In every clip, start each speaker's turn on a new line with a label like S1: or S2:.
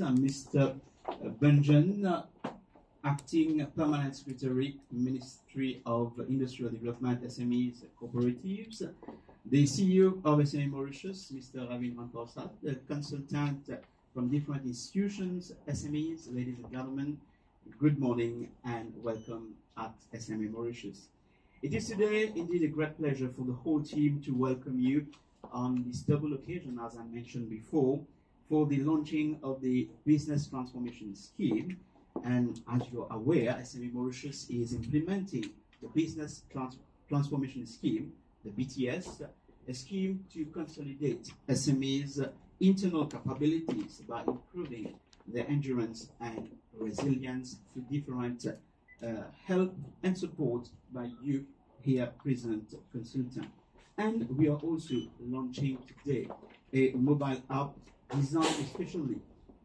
S1: Mr. Bunjan, Acting Permanent Secretary, Ministry of Industrial Development, SMEs, Cooperatives, the CEO of SME Mauritius, Mr. Ravin Rampersad, the consultant from different institutions, SMEs, ladies and gentlemen, good morning and welcome at SME Mauritius. It is today indeed a great pleasure for the whole team to welcome you on this double occasion, as I mentioned before, for the launching of the Business Transformation Scheme. And as you're aware, SME Mauritius is implementing the Business Transformation Scheme, the BTS, a scheme to consolidate SMEs' internal capabilities by improving their endurance and resilience through different help and support by you here present consultant. And we are also launching today a mobile app designed especially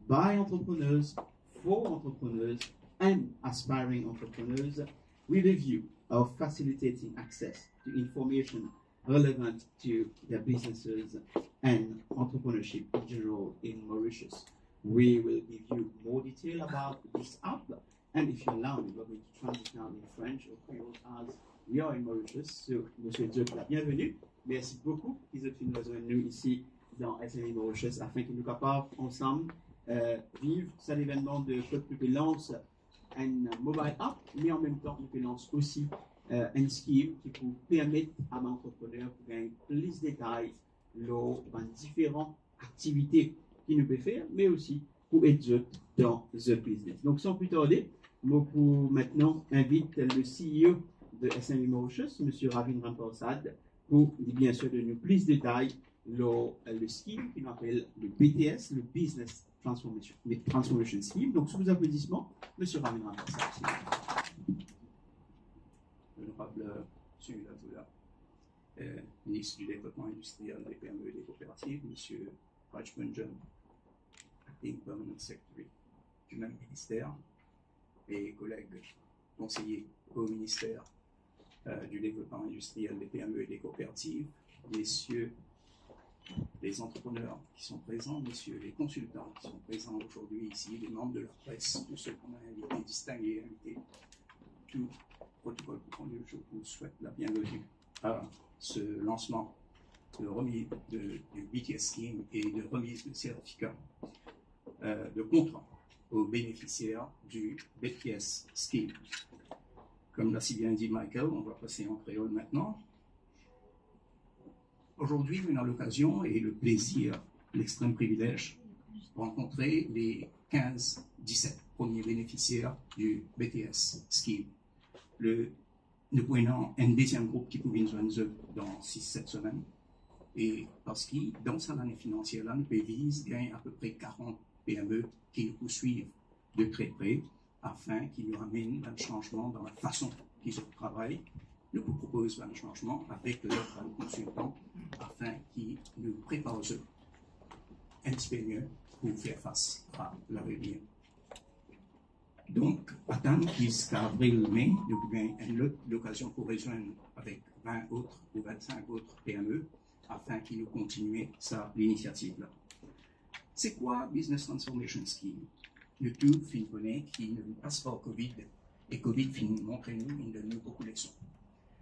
S1: by entrepreneurs, for entrepreneurs and aspiring entrepreneurs, with a view of facilitating access to information relevant to their businesses and entrepreneurship in general in Mauritius. We will give you more detail about this app, and if you allow me, we're going to transit now in French or Creole as we are in Mauritius. So, Monsieur Diop, la bienvenue. Merci beaucoup qu'ils aient nous rejoindre nous ici dans SME Mauritius afin qu'ils nous capables ensemble vivre cet événement de Code Public lance un mobile app, mais en même temps, il lance aussi un scheme qui peut permettre à l'entrepreneur de gagner plus de détails lors de différentes activités qu'il nous peut faire, mais aussi pour être dans the business. Donc, sans plus tarder, moi pour maintenant invite le CEO de SME Mauritius, M. Ravin Rampersad, pour bien sûr donner plus de détails lors le scheme qu'il appelle le BTS, le Business Transformation Scheme. Donc, sous vos applaudissements, M. Ravin Rampersad.
S2: Honorable M. Lazoula, ministre du Développement industriel des PME et des coopératives, M. Raj Bunjan, Acting Permanent Secretary du même ministère, et collègues conseillers au ministère du Développement industriel des PME et des coopératives, messieurs les entrepreneurs qui sont présents, messieurs les consultants qui sont présents aujourd'hui ici, les membres de la presse, tous ceux qu'on a invités, distingués, invités, tout protocole confondu, je vous souhaite la bienvenue à ce lancement de remise du BTS Scheme et de remise de certificats de contrat aux bénéficiaires du BTS Scheme. Comme l'a si bien dit Michael, on va passer en créole maintenant. Aujourd'hui, on a l'occasion et le plaisir, l'extrême privilège, de rencontrer les 15-17 premiers bénéficiaires du BTS Scheme. Nous prenons un deuxième groupe qui pouvait nous joindre dans 6-7 semaines. Et parce que dans cette année financière, là, nous pouvons à peu près 40 PME qui nous poursuivent de très près afin qu'ils nous amènent un changement dans la façon qu'ils travaillent. Nous vous proposons un changement avec l'offre de consultants afin qu'ils nous préparent un petit peu mieux pour faire face à l'avenir. Donc, attendre jusqu'à avril-mai, nous avons l'occasion pour rejoindre avec 20 autres ou 25 autres PME afin qu'ils nous continuent l'initiative-là. C'est quoi Business Transformation Scheme? Nous tous connaissons qui ne passe pas au Covid et Covid montre nous, il donne nous beaucoup de leçons.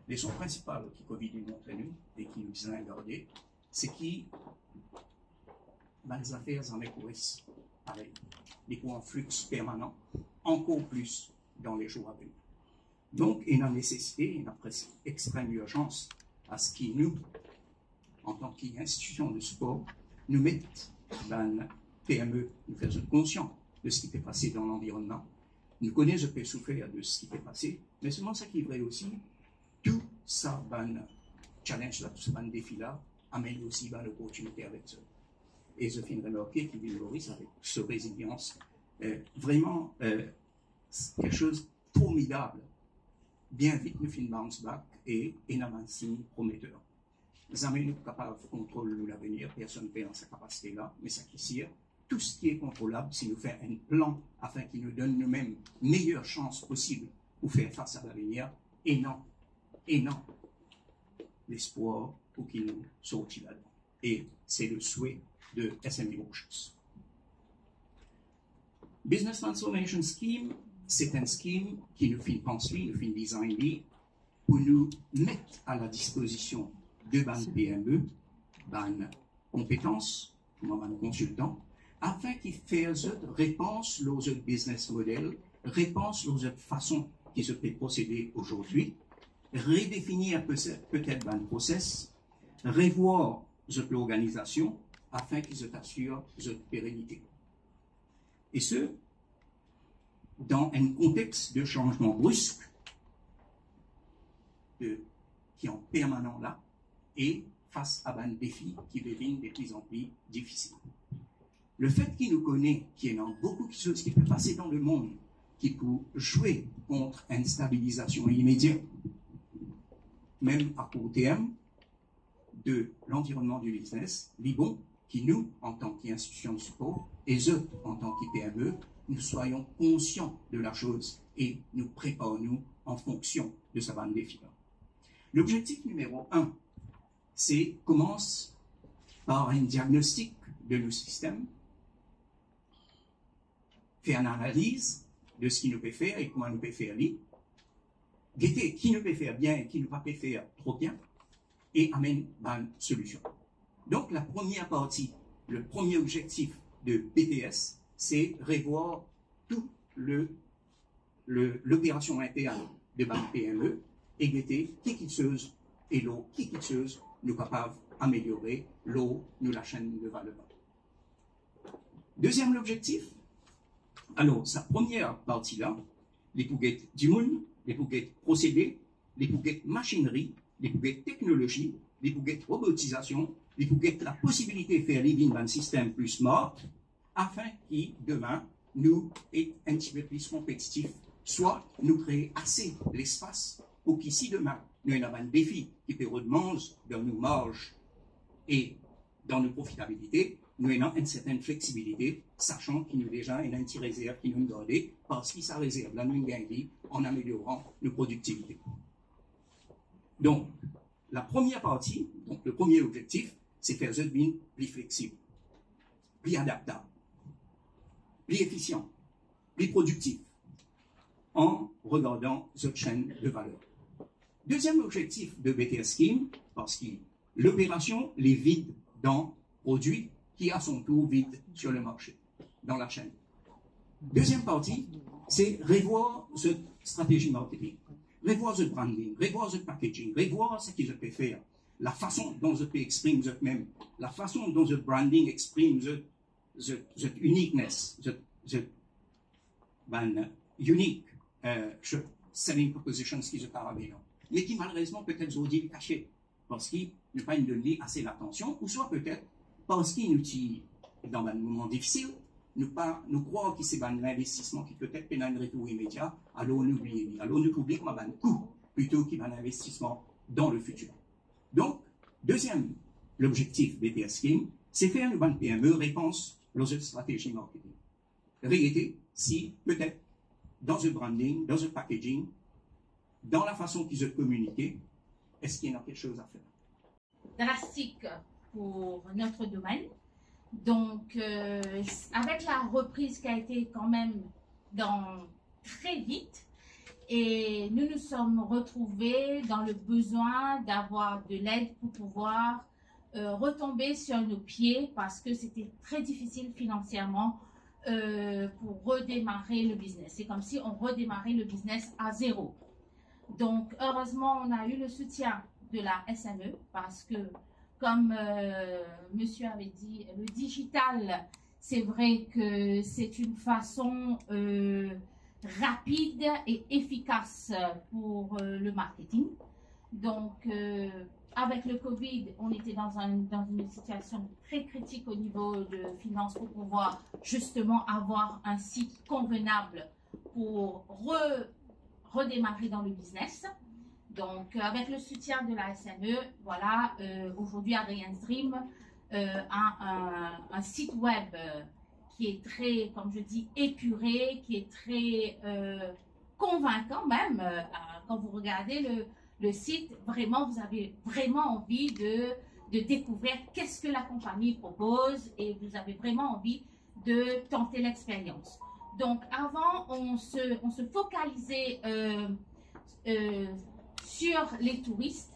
S2: Les leçons principales que Covid nous montre nous et qui nous disent à garder, c'est qui les affaires en écourissent avec des points en flux permanent, encore plus dans les jours à venir. Donc, il y a nécessité, il y a presque extrême urgence à ce qui nous, en tant qu'institution de sport, nous mettent dans la PME, nous faisons conscients de ce qui peut passer dans l'environnement. Nous connaissons peu souffrir de ce qui peut passer, mais seulement ça qui est vrai aussi, tout ça, challenge là, tout ce défi là, amène aussi l'opportunité avec ça. Et je finis remarquer qu'il valorise avec ce résilience vraiment quelque chose de formidable. Bien vite, nous finissons bounce back et un signe prometteur. Jamais nous sommes capables de contrôler l'avenir, personne ne peut dans sa capacité-là, mais ça qui sert, tout ce qui est contrôlable, c'est nous faire un plan afin qu'il nous donne nous-mêmes meilleures chances possibles pour faire face à l'avenir et non, l'espoir pour qu'il nous sorte là-dedans. Et c'est le souhait de SME Mauritius. Business Transformation Scheme, c'est un scheme qui nous fait penser, nous fait designer pour nous mettre à la disposition de ban PME, ban compétences, comme ban consultants, afin qu'ils fassent réponse aux autres business models, réponse aux autres façons qui se peut procéder aujourd'hui, redéfinir peut-être un process, revoir l'organisation afin qu'ils assurent leur pérennité. Et ce, dans un contexte de changement brusque qui est en permanent là et face à un défi qui devient de plus en plus difficile. Le fait qu'il nous connaît, qu'il y a beaucoup de choses qui peuvent passer dans le monde, qui peut jouer contre une stabilisation immédiate, même à court terme, de l'environnement du business, l'IBON, qui nous, en tant qu'institution de support, et eux, en tant que PME, nous soyons conscients de la chose et nous préparons en fonction de sa bande défi. L'objectif numéro 1, c'est commence par un diagnostic de nos systèmes, faire une analyse de ce qui nous peut faire et comment nous peut faire lui, guetter qui nous peut faire bien et qui ne peut pas faire trop bien, et amène une solution. Donc la première partie, le premier objectif de BTS, c'est revoir tout l'opération interne de banque PME et guetter qui chose et l'eau, qui chose nous capables d'améliorer l'eau, nous la chaîne de valeur. Deuxième objectif, alors sa première partie-là, les pouguettes du monde, les pouguettes procédés, les pouguettes machinerie, les pouguettes technologie, les pouguettes robotisation, les pouguettes la possibilité de faire living dans un système plus smart, afin que demain, nous est un petit peu plus compétitif, soit nous créer assez l'espace pour qu'ici demain, nous ayons un défi qui peut redemander dans nos marges et dans nos profitabilités, nous ayons une certaine flexibilité, sachant qu'il nous déjà une anti-réserve qui nous garde, parce qu'il sa réserve, là, nous gagnons en améliorant nos productivités. Donc, la première partie, donc le premier objectif, c'est faire cette mine plus flexible, plus adaptable, plus efficient, plus productif, en regardant cette chaîne de valeur. Deuxième objectif de BTS Scheme, parce que l'opération les vide dans produit qui à son tour vide sur le marché, dans la chaîne. Deuxième partie, c'est revoir cette stratégie marketing, revoir le branding, revoir le packaging, revoir ce qu'ils peuvent faire, la façon dont je peux exprimer eux-mêmes, la façon dont le branding exprime cette uniqueness, cette unique selling propositions qui se parlent bien, mais qui malheureusement peut-être aujourd'hui cachés parce qu'ils n'ont pas donné assez d'attention, ou soit peut-être parce qu'ils nous tirent dans un moment difficile, nous croyons que c'est un investissement qui peut-être peut un retour immédiat, alors nous oublions, alors nous oublions comme un coût plutôt qu'un investissement dans le futur. Donc, deuxième, l'objectif BTS Scheme, c'est faire une bonne PME réponse aux stratégies marketing. Réalité, si peut-être dans le branding, dans le packaging, dans la façon qu'ils se communiquent, est-ce qu'il y a quelque chose à faire?
S3: Drastique pour notre domaine. Donc, avec la reprise qui a été quand même très vite, et nous nous sommes retrouvés dans le besoin d'avoir de l'aide pour pouvoir retomber sur nos pieds parce que c'était très difficile financièrement pour redémarrer le business. C'est comme si on redémarrait le business à zéro. Donc, heureusement, on a eu le soutien de la SME parce que, comme monsieur avait dit, le digital, c'est vrai que c'est une façon rapide et efficace pour le marketing. Donc, avec le Covid, on était dans une situation très critique au niveau de finances pour pouvoir justement avoir un site convenable pour redémarrer dans le business. Donc, avec le soutien de la SME, voilà, aujourd'hui, Adrien Dream a un site web qui est très, comme je dis, épuré, qui est très convaincant même. Quand vous regardez le site, vraiment, vous avez vraiment envie de découvrir qu'est-ce que la compagnie propose et vous avez vraiment envie de tenter l'expérience. Donc avant, on se focalisait sur les touristes,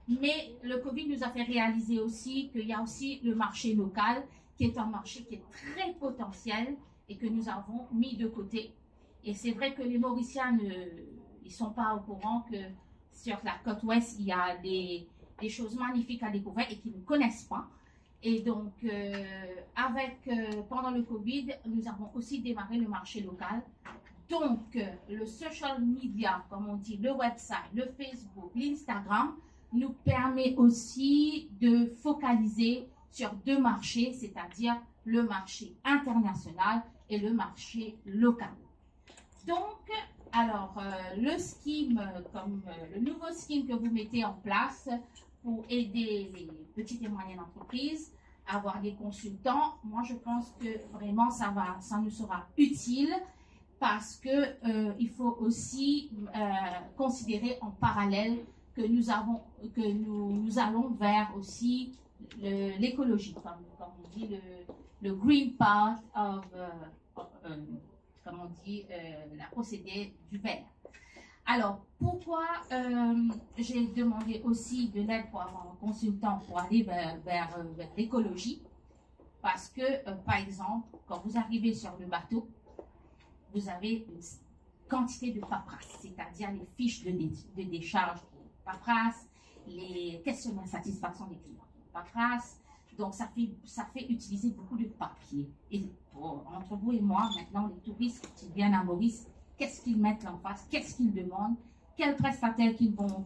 S3: mais le Covid nous a fait réaliser aussi qu'il y a aussi le marché local, qui est un marché qui est très potentiel et que nous avons mis de côté. Et c'est vrai que les Mauriciens ils sont pas au courant que sur la côte ouest, il y a des choses magnifiques à découvrir et qu'ils ne connaissent pas. Et donc, pendant le Covid, nous avons aussi démarré le marché local. Donc, le social media, comme on dit, le website, le Facebook, l'Instagram, nous permet aussi de focaliser sur deux marchés, c'est-à-dire le marché international et le marché local. Donc, alors, le scheme, le nouveau scheme que vous mettez en place pour aider les petites et moyennes entreprises à avoir des consultants, moi je pense que vraiment ça nous sera utile parce que il faut aussi considérer en parallèle que nous allons vers aussi l'écologie, comme on dit, le green path of comme on dit, la procédé du vert. Alors, pourquoi j'ai demandé aussi de l'aide pour avoir un consultant pour aller vers l'écologie? Parce que, par exemple, quand vous arrivez sur le bateau, vous avez une quantité de paperasse, c'est-à-dire les fiches de décharge de paperasse, les questionnaires de satisfaction des clients de paperasse. Donc, ça fait utiliser beaucoup de papier. Et entre vous et moi, maintenant, les touristes qui viennent à Maurice, qu'est-ce qu'ils mettent en face? Qu'est-ce qu'ils demandent? Quels prestataires qu'ils vont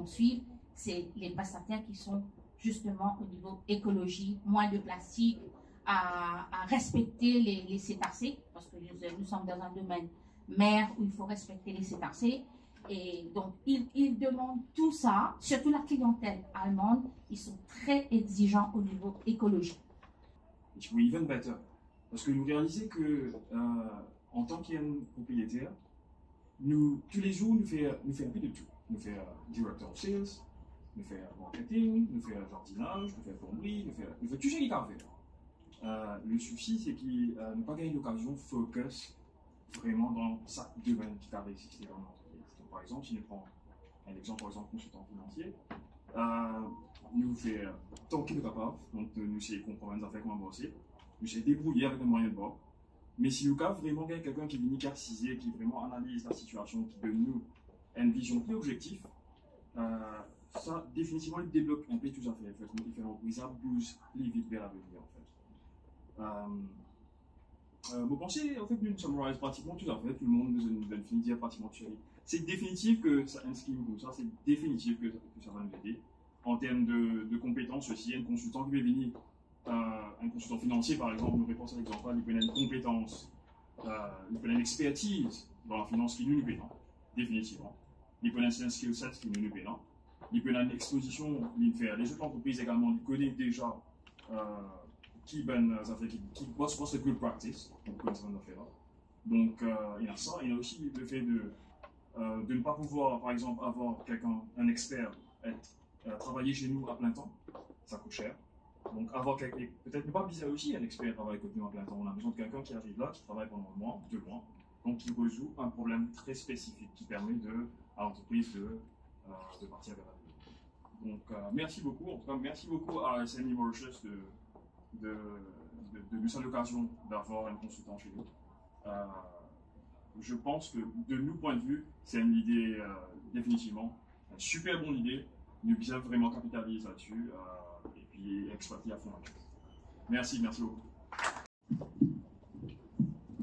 S3: suivre? C'est les prestataires qui sont justement au niveau écologie, moins de plastique, à respecter les cétacés, parce que nous sommes dans un domaine mer où il faut respecter les cétacés. Et donc, ils demandent tout ça, surtout la clientèle allemande, ils sont très exigeants au niveau écologique.
S4: It will be even better. Parce que nous réalisons que, en tant qu'propriétaire, nous, tous les jours, nous faisons un peu de tout. Nous faisons director of sales, nous faisons marketing, nous faisons jardinage, nous faisons plomberie, nous faisons tout ce qui est à faire. Le souci, c'est qu'il n'a pas gagné l'occasion de focus vraiment dans chaque domaine qui a existé dans l'entreprise. Donc, par exemple, si nous prenons un exemple, par exemple, consultant financier, nous faisons tant qu'il est capable, donc nous savons comprendre les affaires comment bosser, nous savons débrouiller avec les moyens de bord. Mais si nous avons vraiment quelqu'un qui vient carciser, qui vraiment analyse la situation, qui donne nous une vision plus objective, ça définitivement il débloque un peu tout ça fait. Il fait l'entreprise, ça bouge plus vite vers l'avenir en fait. Vous pensez, en fait, nous summarise pratiquement tout ça fait, tout le monde nous donne fini dire pratiquement tout ça. C'est définitif que ça, un scheme comme ça, c'est définitif que ça va nous aider. En termes de compétences aussi, un consultant qui veut venir, un consultant financier par exemple, nous répond à l'exemple, il connaît une compétence, il connaît une expertise dans la finance qui nous connaît, définitivement. Il connaît un skill set qui nous connaît. Il connaît une exposition, il fait les autres entreprises également, il connaît déjà qui what's a good practice, donc il y a ça, il y a aussi le fait de ne pas pouvoir, par exemple, avoir quelqu'un, un expert, travailler chez nous à plein temps, ça coûte cher. Donc avoir quelqu'un, peut-être ne pas viser aussi un expert travailler avec nous à plein temps, on a besoin de quelqu'un qui arrive là, qui travaille pendant un mois, 2 mois, donc qui résout un problème très spécifique qui permet à l'entreprise de partir vers l'avenir. Donc merci beaucoup, en tout cas merci beaucoup à SME Mauritius de nous faire l'occasion d'avoir un consultant chez nous. Je pense que de nos points de vue, c'est une idée définitivement, une super bonne idée. Nous bien vraiment capitaliser là-dessus et puis exploiter à fond la chose. Merci beaucoup.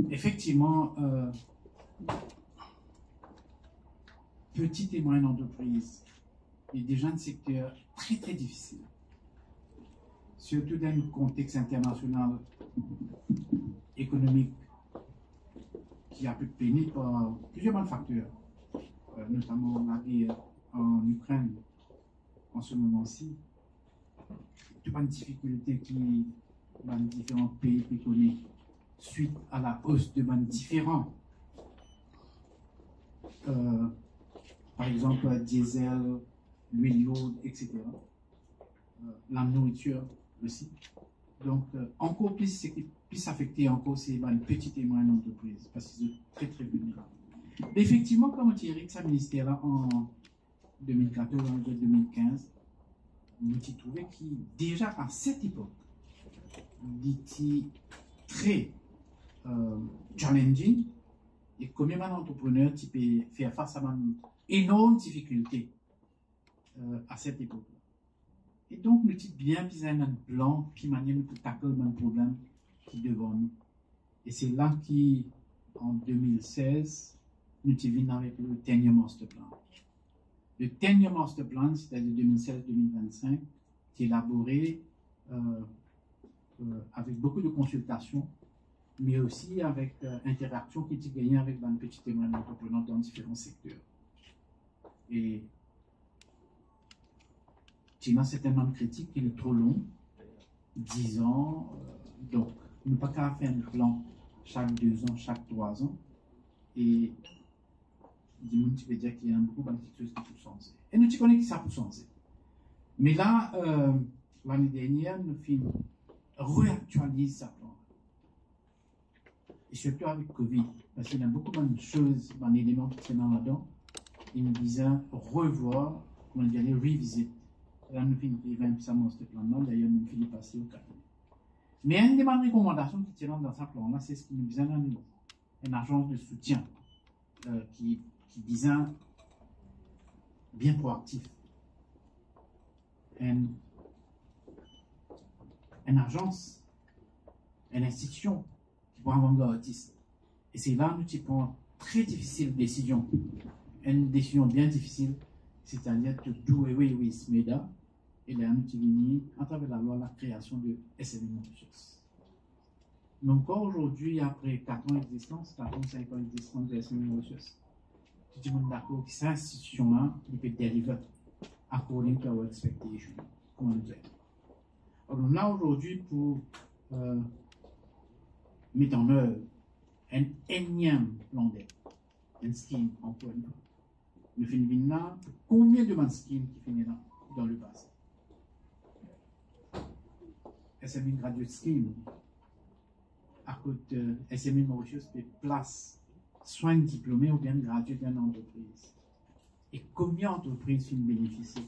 S5: Effectivement, petite et moyenne entreprise est déjà un secteur très très difficile. Surtout dans un contexte international économique qui a pu peiner par plusieurs bons facteurs, notamment la guerre en Ukraine en ce moment-ci, toutes les difficultés qui dans différents pays connaissent suite à la hausse de bandes différents. Par exemple, diesel, l'huile lourde, etc. La nourriture aussi. Donc, encore plus, ce qui puisse affecter encore, c'est les petites et moyennes entreprises, parce qu'ils sont très, très vulnérables. Mais effectivement, comme Thierry, ce ministère-là, en 2014, en 2015, nous avons trouvé que déjà à cette époque, il était très challenging et combien d'entrepreneurs qui peuvent faire face à une énorme difficulté à cette époque. Et donc, nous avons bien besoin d'un plan, puis manière pour tackler un problème qui est devant nous. Et c'est là qu'en 2016, nous sommes venus avec le 10-year master plan. Le 10-year master plan, c'est-à-dire 2016-2025, qui est élaboré avec beaucoup de consultations, mais aussi avec interaction qui est gagnée avec un petit témoin d'entrepreneurs dans différents secteurs. Et il y a un certain nombre de critiques qui est trop long, 10 ans, donc nous ne pouvons pas faire un plan chaque 2 ans, chaque 3 ans, et tu peux dire qu'il y a beaucoup de choses qui peuvent changer. Et nous connaissons que ça peut changer. Mais là, l'année dernière, nous réactualisons ça. Et surtout avec Covid, parce qu'il y a beaucoup de choses, d'éléments qui sont là-dedans, et nous disons revoir, comment dire, revisit. Là, nous finissons réellement ce plan-là, d'ailleurs, nous finissons passer au cabinet. Mais une des recommandations qui tirent dans ce plan-là, c'est ce que nous disons une agence de soutien qui disait bien proactif. Une agence, une institution qui pourra avant-gardiste. Et c'est là que nous prenons très difficile décision. Une décision bien difficile, c'est-à-dire de do away with MEDA, et là nous avons à travers la loi la création de SME Mauritius. Donc encore aujourd'hui, après 4 ans d'existence, 4 ans, 5 ans d'existence de SME Mauritius, tout le monde est d'accord que cette institution-là, il peut deliver according to our expectation, comme on dit. Alors là aujourd'hui, pour mettre en œuvre un énième plan d'aide, un scheme encore une fois. Nous finissons là, combien de schemes qui finissent là dans le passé? SME Graduate Scheme, à côté SME Mauritius, des places, soins diplômés ou bien gratuits dans l'entreprise. Et combien d'entreprises finissent bénéficier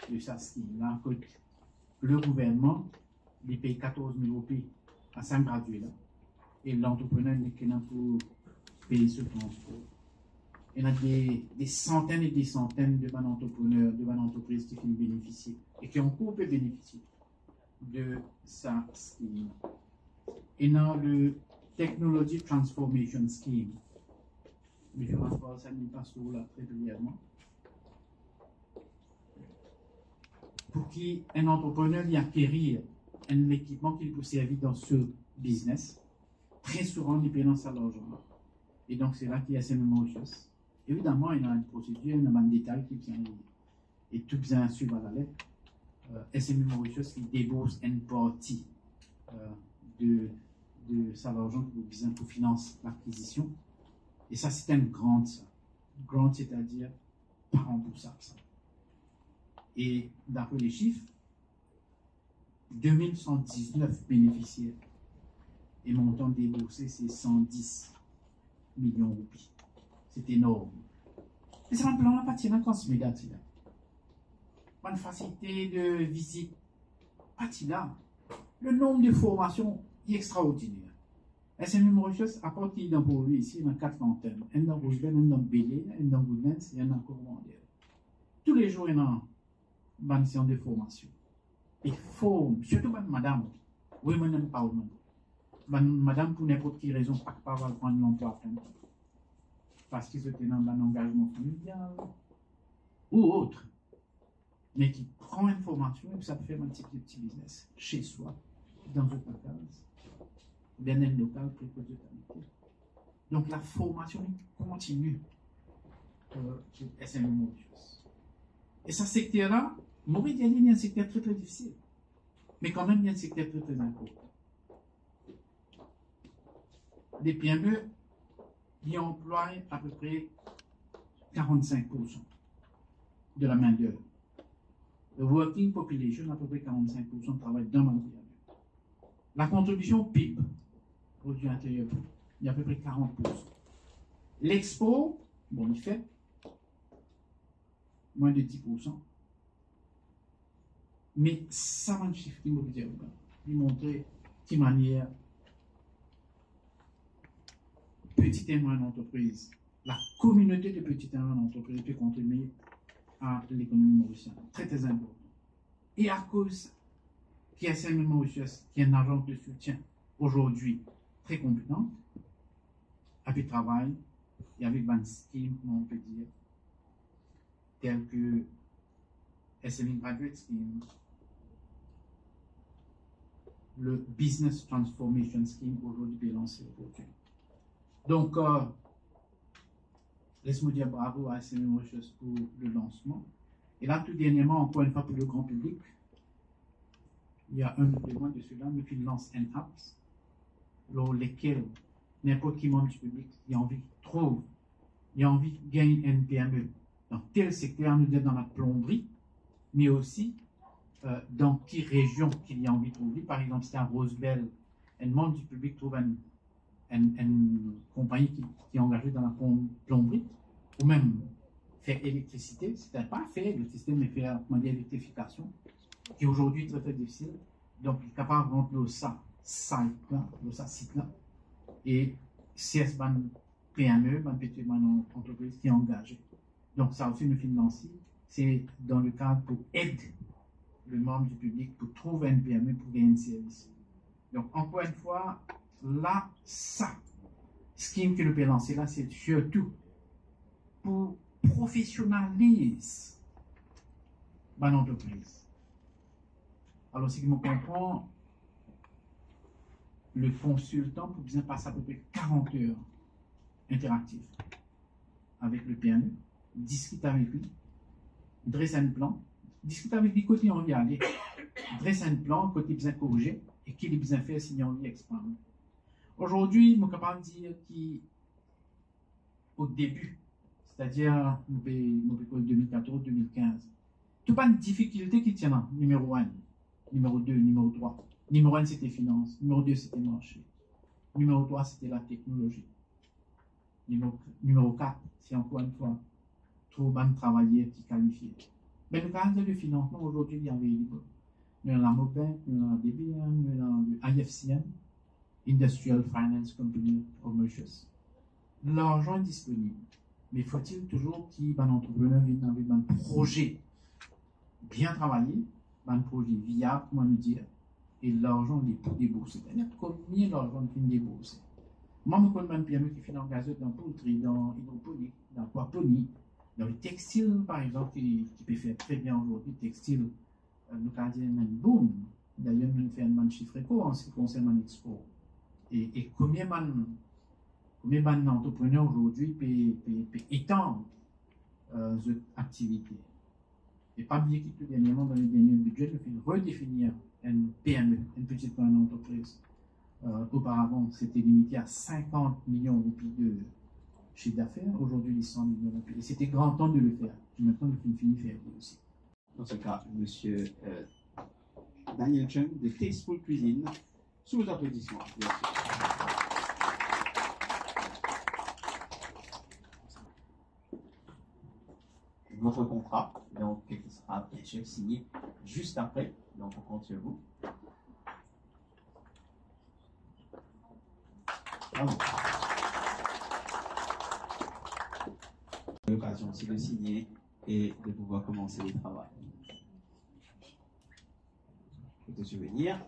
S5: de cette scheme-là? À côté, le gouvernement, il paye 14 000 roupies à 5 gradués là, et l'entrepreneur n'est qu'un pour payer ce transport. Il y a des centaines et des centaines de bonnes entrepreneurs, de bonnes entreprises qui finissent bénéficier et qui ont encore pu bénéficier de sa scheme. Et dans le Technology Transformation Scheme, M. Raphaël Samy Pastor là très brièvement, pour qu'un entrepreneur y acquérir un équipement qui peut servir dans ce business, très souvent il paye dans sa l'argent. Et donc c'est là qu'il y a SME Mauritius. Évidemment, il y a une procédure, il y a un détail qui vient et tout bien suivre à la lettre. SME Mauritius qui débourse une partie de sa l'argent pour financer l'acquisition. Et ça, c'est une grande, grande, c'est-à-dire pas remboursable. Ça. Et d'après les chiffres, 2119 bénéficiaires et montant déboursé, c'est 110 millions de roupies. C'est énorme. Et c'est un plan là, pas tiré quand ce médaille là. Une facilité de visite, pas là. Le nombre de formations est extraordinaire. SME Mauritius a parti dans pour lui ici, dans 4 antennes. Un dans Roosevelt, un dans Bélé, un dans Goodlands et un dans Coromandel. Tous les jours, il y a une séance de formation. Et forme, surtout madame, women empowerment. Madame, pour n'importe quelle raison, pas prendre l'emploi à plein temps. Parce qu'ils étaient dans un engagement familial ou autre, mais qui prend une formation et ça peut faire un petit business chez soi, dans une case, bien un local, quelque chose. Donc la formation continue sur SME Mauritius. Et ce secteur-là, Maurice il y a un secteur très très difficile, mais quand même il y a un secteur très très important. Les PME, ils emploient à peu près 45% de la main-d'œuvre. The working population, à peu près 45% travaille dans la PME. La contribution PIB, produit intérieur brut, il y a à peu près 40%. L'expo, bon, il fait moins de 10%. Mais ça va un chiffre qui me dit, il montrer de manière petite et moyenne entreprise, la communauté de petites et moyennes entreprises peut contribuer à l'économie mauricienne. Très, très important. Et à cause qu'SME Mauritius, qui est une agence de soutien aujourd'hui très compétente, avec travail et avec une scheme, on peut dire, tels que SME Graduate Scheme, le Business Transformation Scheme aujourd'hui est lancé aujourd'hui. Donc, laisse-moi dire bravo à SME Mauritius pour le lancement. Et là, tout dernièrement, encore une fois pour le grand public, il y a un élément de cela, nous finance un apps, dans lesquels n'importe qui membre du public qui a envie trouve, il a envie de gagner un PME dans tel secteur, nous dire dans la plomberie, mais aussi dans quelle région qu'il y a envie de trouver. Par exemple, c'est à Rosebel, un membre du public trouve une compagnie qui est engagée dans la plomberie, ou même faire électricité, c'est pas faire électricité, mais faire l'électrification, qui est aujourd'hui très très difficile. Donc, il est capable de rentrer au site là, et CS ban PME, ban petite entreprise qui est engagée. Donc, ça aussi nous finance. C'est dans le cadre pour aider le membre du public pour trouver un PME pour gagner un service. Donc, encore une fois, là, ça, scheme que nous pouvons lancer là, c'est surtout pour professionnaliser l'entreprise. Alors, si je me comprends, le consultant peut bien passer à peu près 40 heures interactives avec le PME, discuter avec lui, dresser un plan, discuter avec lui côté envie d'aller, dresser un plan, côté bien corriger, et qu'il est bien fait s'il a envie d'expandre. Aujourd'hui, je suis capable de dire qu'au début, c'est-à-dire 2014-2015, tout pas de difficulté qui tient là, numéro 1, numéro 2, numéro 3. Numéro 1, c'était finance, numéro 2, c'était marché, numéro 3, c'était la technologie. Numéro 4, c'est encore une fois, trop de travailleurs qui qualifient. Mais le cadre de financement, aujourd'hui, il y avait libre. Nous avons la MOPEN, nous avons la DBM, nous avons le IFCM, Industrial Finance Company of Mauritius. L'argent est disponible. Mais faut-il toujours qu'il y ait un entrepreneur vienne avec un projet bien travaillé, un projet viable, comment nous dire, et l'argent n'est pas déboursé. C'est-à-dire combien l'argent est déboursé. Moi, je connais un PME qui finance gazeux dans la poultrie, dans l'hydroponie, dans l'aquaponie, dans le textile, par exemple, qui peut faire très bien aujourd'hui, textile, nous avons dit un boom. D'ailleurs, nous faisons un chiffre éco en ce qui concerne l'export. Et combien d'entrepreneurs aujourd'hui peuvent étendre cette activité. Et pas oublier que tout dernièrement, dans le dernier budget, nous faisons redéfinir une PME, une petite entreprise. Auparavant, c'était limité à 50 millions de roupies de chiffre d'affaires. Aujourd'hui, les 100 millions de roupies. Et c'était grand temps de le faire. Et maintenant, nous finissons de faire aussi.
S1: Dans ce cas, monsieur Daniel Chung de Tasteful Cuisine, sous vos applaudissements, bien sûr. Votre contrat, donc, qui sera bien sûr signé juste après, donc on compte sur vous. Bravo. L'occasion aussi de signer et de pouvoir commencer le travail. De souvenir.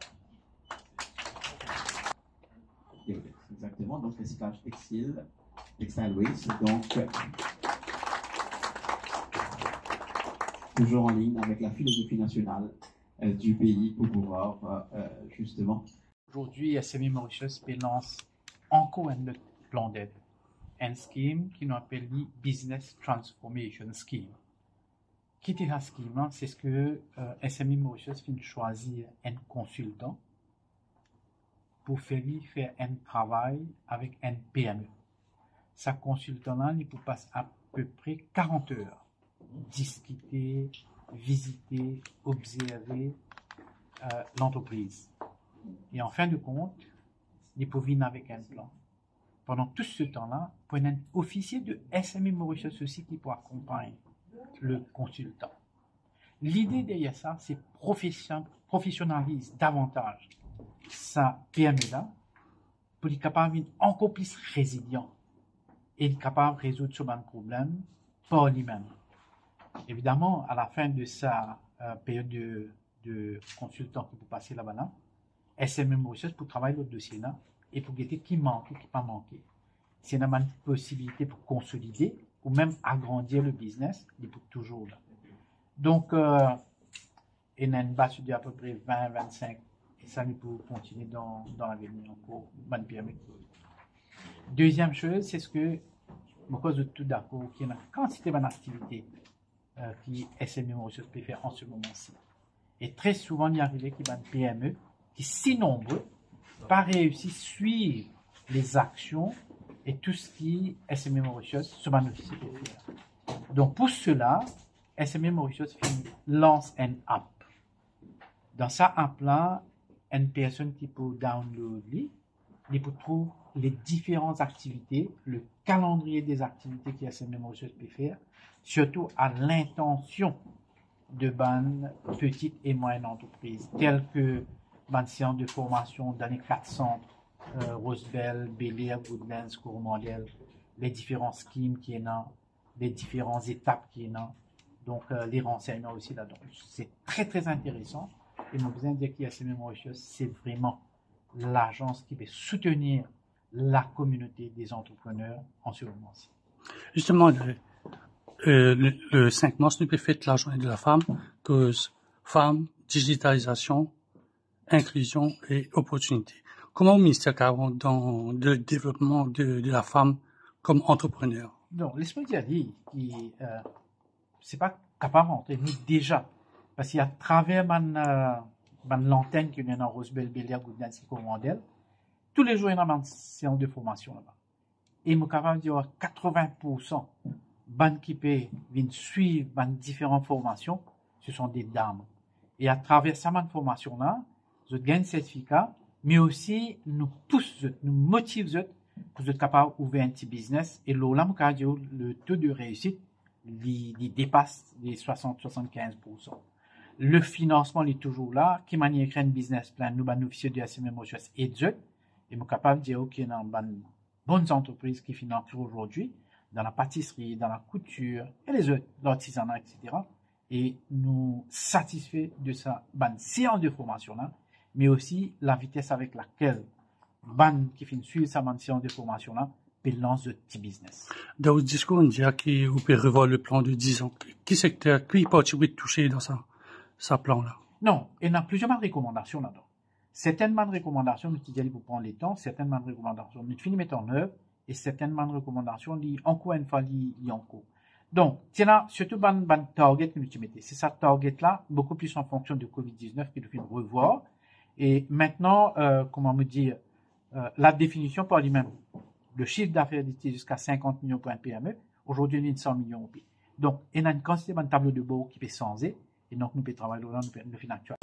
S1: Exactement, donc recyclage textile, textile waste, donc toujours en ligne avec la philosophie nationale du pays pour pouvoir justement.
S5: Aujourd'hui, SME Mauritius lance encore un autre plan d'aide, un scheme qui nous appelle le Business Transformation Scheme. Qui est la scheme? C'est ce que SME Mauritius finit choisir un consultant pour faire un travail avec un PME. Ce consultant-là, il peut passer à peu près 40 heures, discuter, visiter, observer l'entreprise. Et en fin de compte, ils peuvent venir avec un plan. Pendant tout ce temps-là, pour un officier de SME Mauritius aussi qui peut accompagner le consultant. L'idée derrière ça, c'est professionnaliser davantage sa PME-là pour être capable d'être encore plus résilient et être capable de résoudre ce problème par lui-même. Évidemment, à la fin de sa période de consultant qui peut passer là-bas, SME Mauritius pour travailler le dossier-là et pour guetter qui manque ou qui pas manqué. S'il y a une possibilité pour consolider ou même agrandir le business, il peut toujours là. Donc, il y a une base de à peu près 20-25 et ça nous peut continuer dans l'avenir encore. Bonne pyramide. Deuxième chose, c'est ce que, à cause de tout d'accord, qu'il y a une quantité d'activités qui SME Mauritius peut faire en ce moment-ci. Et très souvent, il y a arrivé qu'il y a une PME qui, si nombreux, pas réussi à suivre les actions et tout ce qui SME Mauritius se bénéficie de faire. Donc, pour cela, SME Mauritius lance un app. Dans sa app-là, une personne qui peut downloader, il peut trouver les différentes activités, le calendrier des activités que SME Mauritius peut faire, surtout à l'intention de bonnes petites et moyennes entreprises, telles que bonnes séances de formation dans les 400, Rosebell, Bel Air, Woodlands, Coromandel, les différents schemes qui y en, les différentes étapes qui y en, donc les renseignements aussi là-dedans. C'est très très intéressant et mon besoin de dire qu'il y a SME Mauritius, c'est vraiment l'agence qui peut soutenir la communauté des entrepreneurs en ce moment-ci.
S6: Justement, le 5 mars, nous avons fait la journée de la femme, cause femmes, digitalisation, inclusion et opportunité. Comment le ministère Caron dans le développement de la femme comme entrepreneur?
S5: Non, laisse-moi dire, c'est pas capable d'entrer, nous déjà, parce qu'il y a à travers l'antenne qui vient dans Rosebell, Bel Air, Goodlands et Coromandel, tous les jours, il y a une séance de formation là-bas. Et je suis capable de dire 80% ban qui viennent suivre différentes formations, ce sont des dames. Et à travers cette formation-là, vous gagnez un certificat, mais aussi nous pousse, nous motive pour être capable d'ouvrir un petit business. Et là, le taux de réussite, il dépasse les 60-75%. Le financement est toujours là. Qui manière créer un business plan, nous, officiers de SME Mauritius et et je suis capable de dire qu'il y a une bonnes entreprises qui financent aujourd'hui dans la pâtisserie, dans la couture et les autres, l'artisanat, etc. Et nous satisfait de sa bonne séance de formation-là, mais aussi la vitesse avec laquelle ban qui finit suivre sa bonne séance de formation-là peut lancer de petits business.
S6: Dans votre discours, on dit que vous pouvez revoir le plan de 10 ans. Qui secteur, qui peut toucher dans sa plan-là?
S5: Non, il y a plusieurs recommandations là-dedans. Certaines recommandations, nous disons pour prendre les temps, certaines recommandations, nous finissons mettre en œuvre, et certaines recommandations, encore une fois, en cours. Donc, tiens, surtout, target que nous mettons. C'est ça, target-là, beaucoup plus en fonction de COVID-19 qu'il faut revoir. Et maintenant, comment me dire, la définition par lui-même, le chiffre d'affaires était jusqu'à 50 millions pour un PME, aujourd'hui, il y a 100 millions au pays. Donc, il y a une quantité de tableau de bord qui peut changer, et donc, nous pouvons travailler là, nous pouvons actualiser.